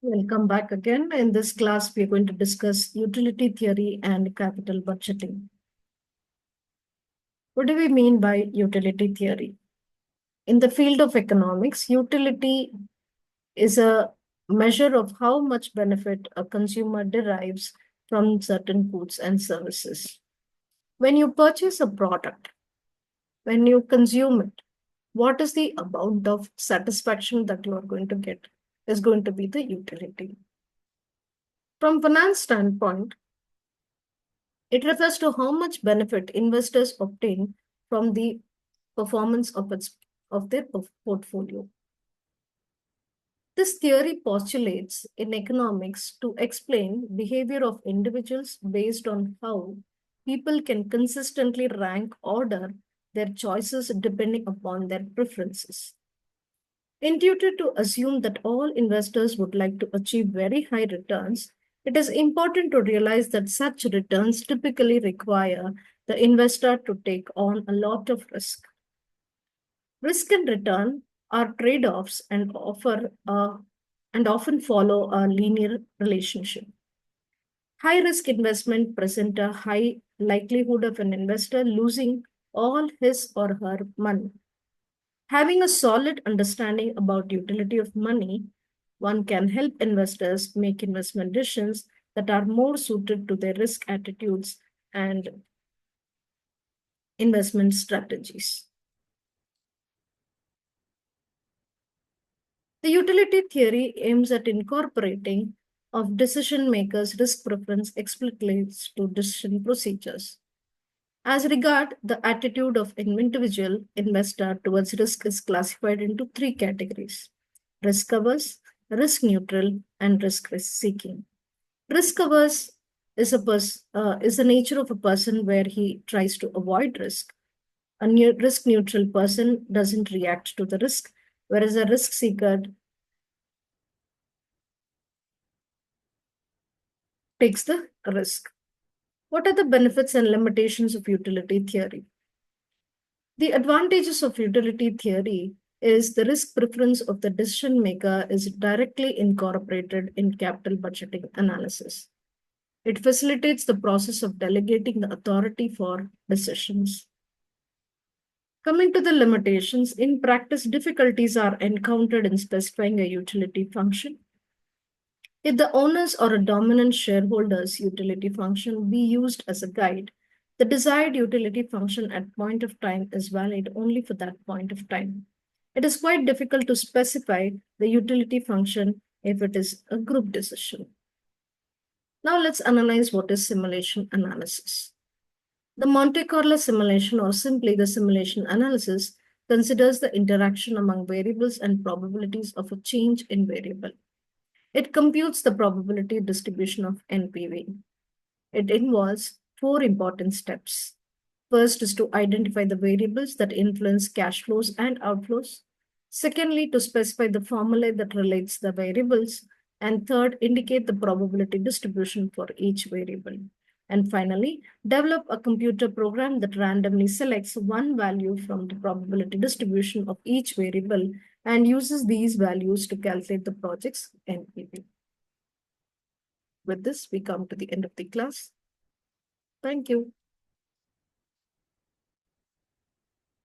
Welcome back again. In this class, we are going to discuss utility theory and capital budgeting. What do we mean by utility theory? In the field of economics, utility is a measure of how much benefit a consumer derives from certain goods and services. When you purchase a product, when you consume it, what is the amount of satisfaction that you are going to get is going to be the utility. From finance standpoint, it refers to how much benefit investors obtain from the performance of their portfolio. This theory postulates in economics to explain behavior of individuals based on how people can consistently rank order their choices depending upon their preferences. Intuitive to assume that all investors would like to achieve very high returns, it is important to realize that such returns typically require the investor to take on a lot of risk. Risk and return are trade-offs and often follow a linear relationship. High risk investment present a high likelihood of an investor losing all his or her money. Having a solid understanding about utility of money, one can help investors make investment decisions that are more suited to their risk attitudes and investment strategies. The utility theory aims at incorporating of decision makers' risk preference explicitly to decision procedures. As regard the attitude of an individual investor towards risk is classified into three categories: risk averse, risk neutral, and risk seeking. Risk averse is the nature of a person where he tries to avoid risk. A risk neutral person doesn't react to the risk, whereas a risk seeker takes the risk. What are the benefits and limitations of utility theory? The advantages of utility theory is the risk preference of the decision maker is directly incorporated in capital budgeting analysis. It facilitates the process of delegating the authority for decisions. Coming to the limitations, in practice, difficulties are encountered in specifying a utility function. If the owners or a dominant shareholder's utility function be used as a guide, the desired utility function at point of time is valid only for that point of time. It is quite difficult to specify the utility function if it is a group decision. Now let's analyze what is simulation analysis. The Monte Carlo simulation, or simply the simulation analysis, considers the interaction among variables and probabilities of a change in variable. It computes the probability distribution of NPV. It involves four important steps. First is to identify the variables that influence cash flows and outflows. Secondly, to specify the formula that relates the variables. And third, indicate the probability distribution for each variable. And finally, develop a computer program that randomly selects one value from the probability distribution of each variable and uses these values to calculate the project's NPV. With this, we come to the end of the class. Thank you.